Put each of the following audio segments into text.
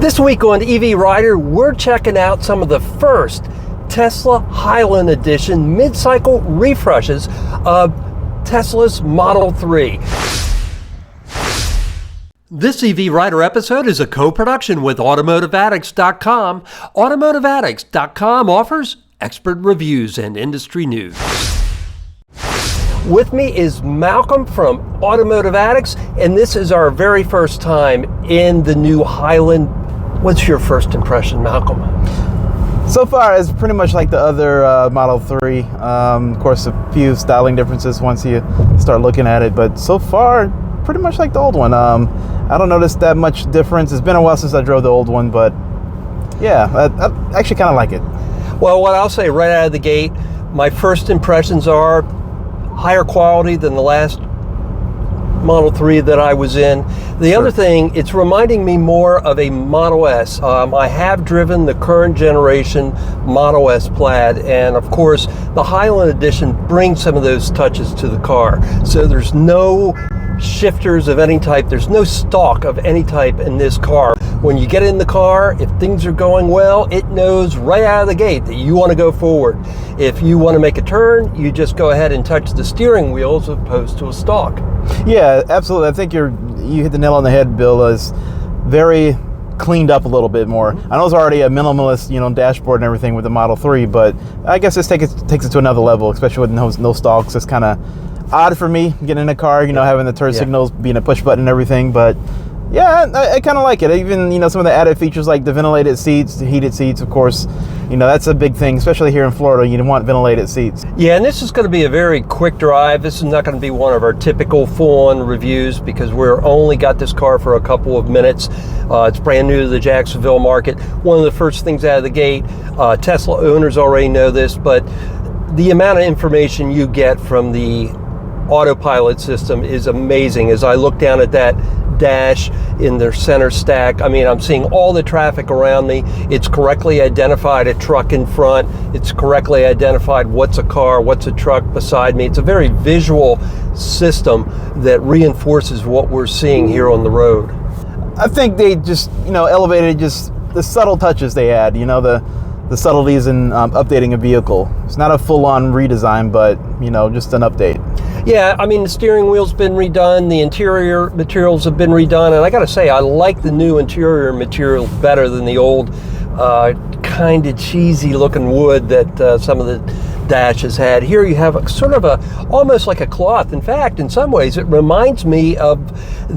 This week on EV Rider, we're checking out some of the first Tesla Highland Edition mid-cycle refreshes of Tesla's Model 3. This EV Rider episode is a co-production with AutomotiveAddicts.com. AutomotiveAddicts.com offers expert reviews and industry news. With me is Malcolm from Automotive Addicts, and this is our very first time in the new Highland. What's your first impression, Malcolm? So far, it's pretty much like the other Model 3. Of course, a few styling differences once you start looking at it, but so far, pretty much like the old one. I don't notice that much difference. It's been a while since I drove the old one, but yeah, I actually kind of like it. Well, what I'll say right out of the gate, my first impressions are higher quality than the last Model 3 that I was in. The other thing, it's reminding me more of a Model S. I have driven the current generation Model S Plaid, and of course the Highland Edition brings some of those touches to the car. So there's no shifters of any type, there's no stalk of any type in this car. When you get in the car, if things are going well, it knows right out of the gate that you want to go forward. If you want to make a turn, you just go ahead and touch the steering wheel as opposed to a stalk. Yeah, absolutely. I think you hit the nail on the head, Bill. Is very cleaned up a little bit more. I know it's already a minimalist, dashboard and everything with the Model 3, but I guess this takes it to another level, especially with no stalks. It's kind of odd for me getting in a car, having the turn signals being a push button and everything, but yeah, I kind of like it. Even, some of the added features like the ventilated seats, the heated seats, of course, that's a big thing, especially here in Florida. You want ventilated seats. Yeah, and this is going to be a very quick drive. This is not going to be one of our typical full-on reviews because we're only got this car for a couple of minutes. It's brand new to the Jacksonville market. One of the first things out of the gate, Tesla owners already know this, but the amount of information you get from the autopilot system is amazing. As I look down at that dash in their center stack, I'm seeing all the traffic around me. It's correctly identified a truck in front. It's correctly identified what's a car, what's a truck beside me. It's a very visual system that reinforces what we're seeing here on the road. I think they just, elevated just the subtle touches they add, the subtleties in updating a vehicle. It's not a full-on redesign, but, just an update. Yeah, the steering wheel's been redone, the interior materials have been redone, and I gotta say, I like the new interior material better than the old kind of cheesy looking wood that some of the dashes had. Here you have almost like a cloth. In fact, in some ways, it reminds me of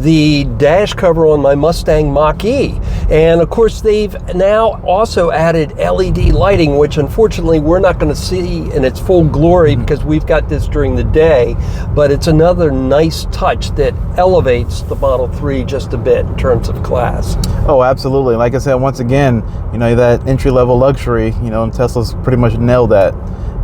the dash cover on my Mustang Mach-E. And of course, they've now also added LED lighting, which unfortunately we're not going to see in its full glory because we've got this during the day, but it's another nice touch that elevates the Model 3 just a bit in terms of class. Oh, absolutely. Like I said, once again, that entry-level luxury, and Tesla's pretty much nailed that.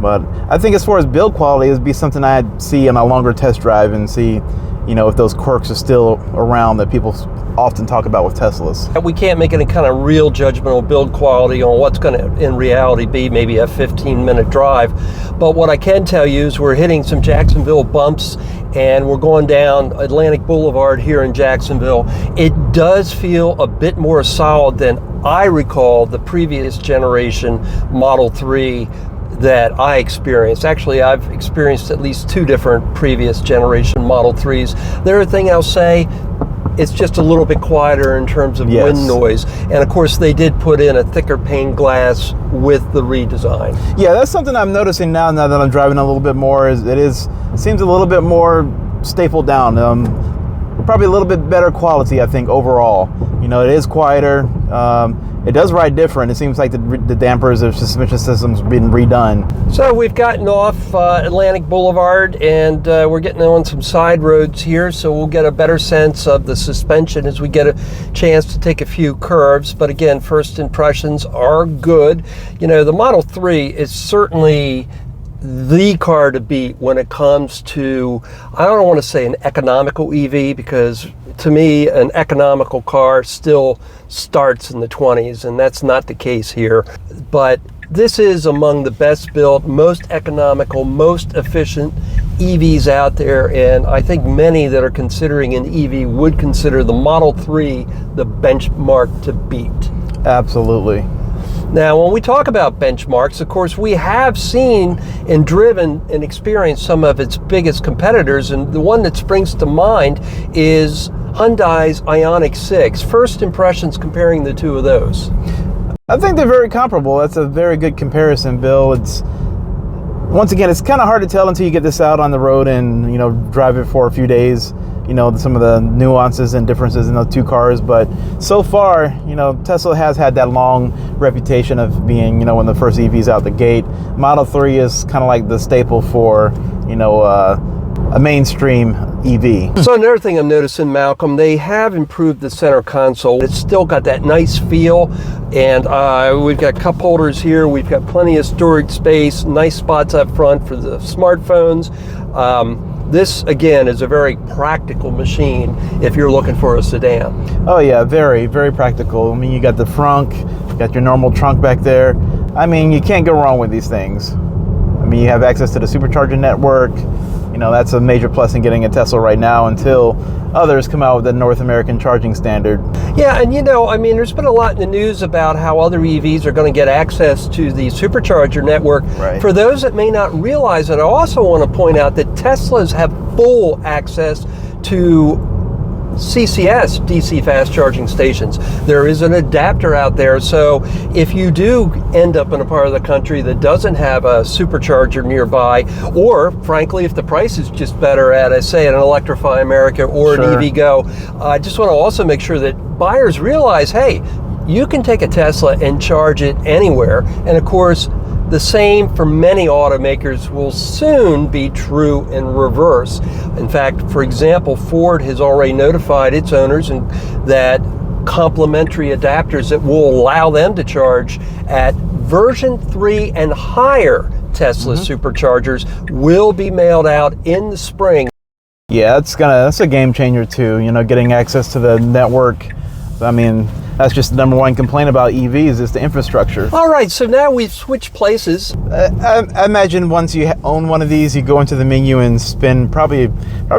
But I think as far as build quality, it'd be something I'd see in a longer test drive and see, if those quirks are still around that people often talk about with Teslas. We can't make any kind of real judgment on build quality on what's going to in reality be maybe a 15-minute drive. But what I can tell you is we're hitting some Jacksonville bumps and we're going down Atlantic Boulevard here in Jacksonville. It does feel a bit more solid than I recall the previous generation Model 3 that I experienced. Actually, I've experienced at least two different previous generation Model 3s. The other thing I'll say, it's just a little bit quieter in terms of wind noise. And of course, they did put in a thicker pane glass with the redesign. Yeah, that's something I'm noticing now that I'm driving a little bit more. It seems a little bit more stapled down. Probably a little bit better quality, I think, overall. It is quieter. It does ride different. It seems like the dampers or suspension systems been redone. So we've gotten off Atlantic Boulevard and we're getting on some side roads here, so we'll get a better sense of the suspension as we get a chance to take a few curves. But again, first impressions are good. The Model 3 is certainly the car to beat when it comes to, I don't want to say an economical EV, because to me an economical car still starts in the 20s, and that's not the case here. But this is among the best built, most economical, most efficient EVs out there, and I think many that are considering an EV would consider the Model 3 the benchmark to beat. Absolutely. Now, when we talk about benchmarks, of course, we have seen and driven and experienced some of its biggest competitors, and the one that springs to mind is Hyundai's Ioniq 6. First impressions comparing the two of those. I think they're very comparable. That's a very good comparison, Bill. Once again, it's kind of hard to tell until you get this out on the road and, you know, drive it for a few days, you know, some of the nuances and differences in the two cars. But so far, you know, Tesla has had that long reputation of being, you know, one of the first EVs out the gate. Model 3 is kind of like the staple for, you know, a mainstream EV. So another thing I'm noticing, Malcolm, they have improved the center console. It's still got that nice feel, and we've got cup holders here. We've got plenty of storage space, nice spots up front for the smartphones. This, again, is a very practical machine if you're looking for a sedan. Oh yeah, very, very practical. I mean, you got the frunk, you got your normal trunk back there. I mean, you can't go wrong with these things. I mean, you have access to the supercharger network. You know, that's a major plus in getting a Tesla right now until others come out with the North American charging standard. Yeah, and you know, I mean, there's been a lot in the news about how other EVs are going to get access to the supercharger network. Right. For those that may not realize it, I also want to point out that Teslas have full access to CCS, DC fast charging stations. There is an adapter out there, so if you do end up in a part of the country that doesn't have a supercharger nearby, or frankly, if the price is just better at, say, an Electrify America or Sure. an EVgo, I just want to also make sure that buyers realize, hey, you can take a Tesla and charge it anywhere. And of course, the same for many automakers will soon be true in reverse. In fact, for example, Ford has already notified its owners that complementary adapters that will allow them to charge at version 3 and higher Tesla superchargers will be mailed out in the spring. Yeah, that's a game changer too. You know, getting access to the network. I mean, that's just the number one complaint about EVs is the infrastructure. All right, so now we've switched places. I imagine once you own one of these, you go into the menu and spend probably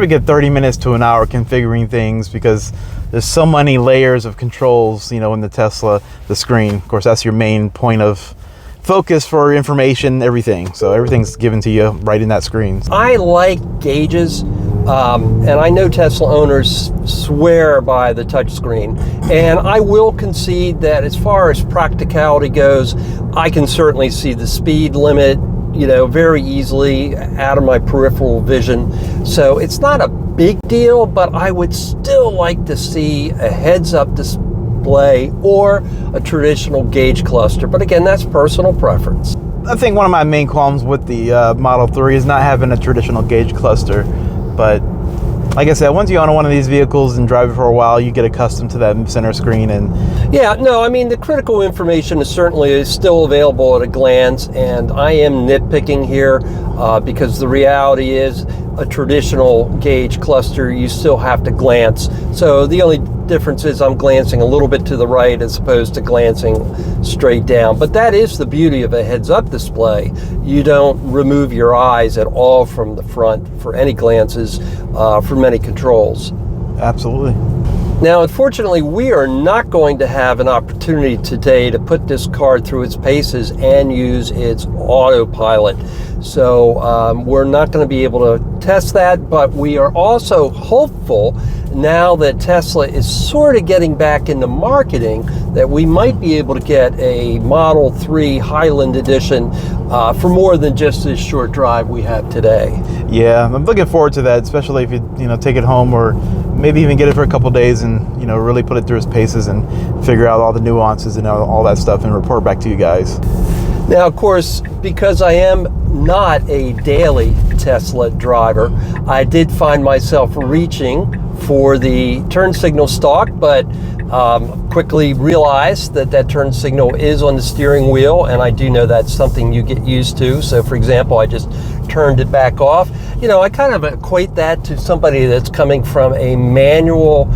get 30 minutes to an hour configuring things because there's so many layers of controls, you know, in the Tesla, the screen. Of course, that's your main point of focus for information, everything. So everything's given to you right in that screen. I like gauges, and I know Tesla owners swear by the touchscreen. And I will concede that as far as practicality goes, I can certainly see the speed limit, you know, very easily out of my peripheral vision. So it's not a big deal, but I would still like to see a heads-up display or a traditional gauge cluster. But again, that's personal preference. I think one of my main qualms with the Model 3 is not having a traditional gauge cluster. But like I said, once you own one of these vehicles and drive it for a while, you get accustomed to that center screen. And yeah, no, I mean, the critical information is certainly still available at a glance, and I am nitpicking here because the reality is a traditional gauge cluster, you still have to glance. So the only difference is I'm glancing a little bit to the right as opposed to glancing straight down. But that is the beauty of a heads-up display. You don't remove your eyes at all from the front for any glances for many controls. absolutely. Now, unfortunately, we are not going to have an opportunity today to put this car through its paces and use its autopilot. So we're not going to be able to test that, but we are also hopeful now that Tesla is sort of getting back into marketing that we might be able to get a Model 3 Highland edition for more than just this short drive we have today. Yeah, I'm looking forward to that, especially if you take it home or maybe even get it for a couple days and really put it through its paces and figure out all the nuances and all that stuff and report back to you guys. Now, of course, because I am not a daily Tesla driver, I did find myself reaching for the turn signal stalk, but quickly realized that turn signal is on the steering wheel, and I do know that's something you get used to. So, for example, I just turned it back off. I kind of equate that to somebody that's coming from a manual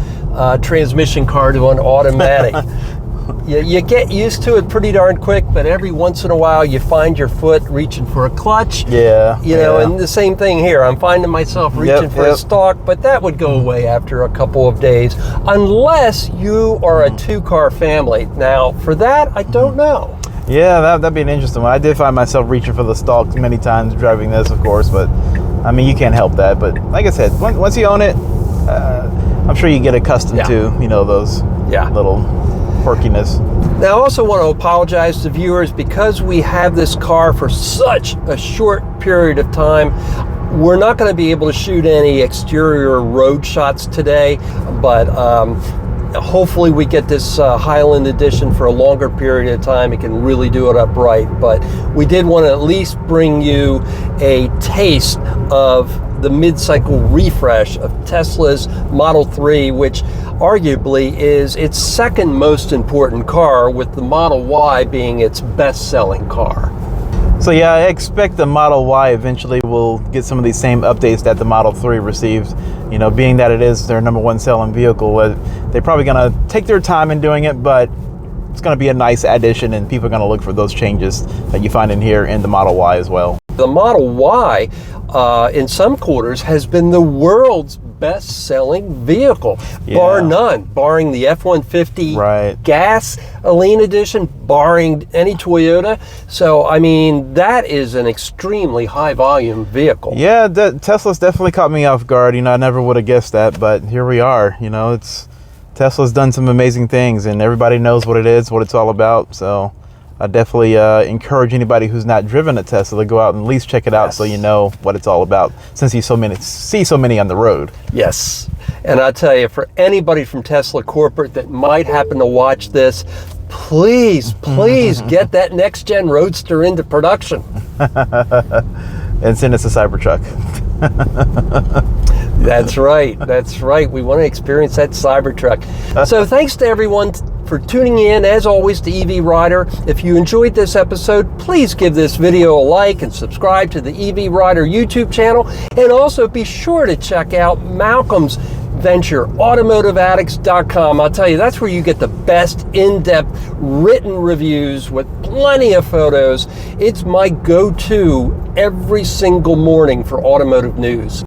transmission car to an automatic. You get used to it pretty darn quick, but every once in a while you find your foot reaching for a clutch. Yeah. You know, and the same thing here. I'm finding myself reaching for a stalk, but that would go away after a couple of days, unless you are a two-car family. Now, for that, I don't know. Yeah, that'd be an interesting one. I did find myself reaching for the stalk many times driving this, of course, but I mean, you can't help that. But like I said, once you own it, I'm sure you get accustomed to, you know, those little quirkiness. Now, I also want to apologize to viewers because we have this car for such a short period of time. We're not going to be able to shoot any exterior road shots today, but hopefully we get this Highland edition for a longer period of time. It can really do it up right, but we did want to at least bring you a taste of the mid-cycle refresh of Tesla's Model 3, which arguably is its second most important car, with the Model Y being its best-selling car. So yeah, I expect the Model Y eventually will get some of these same updates that the Model 3 received. You know, being that it is their #1 selling vehicle, they're probably going to take their time in doing it, but it's going to be a nice addition, and people are going to look for those changes that you find in here in the Model Y as well. The Model Y, in some quarters, has been the world's best-selling vehicle, bar none, barring the F-150 gasoline edition, barring any Toyota. So, I mean, that is an extremely high-volume vehicle. Yeah, Tesla's definitely caught me off guard. You know, I never would have guessed that, but here we are. You know, Tesla's done some amazing things, and everybody knows what it is, what it's all about. So I definitely encourage anybody who's not driven a Tesla to go out and at least check it out, so you know what it's all about, since you see so many on the road. Yes, and I tell you, for anybody from Tesla Corporate that might happen to watch this, please get that next-gen Roadster into production. And send us a Cybertruck. That's right. We want to experience that Cybertruck. So thanks to everyone for tuning in, as always, to EV Rider. If you enjoyed this episode, please give this video a like and subscribe to the EV Rider YouTube channel. And also be sure to check out Malcolm's venture, automotiveaddicts.com. I'll tell you, that's where you get the best in-depth written reviews with plenty of photos. It's my go-to every single morning for automotive news.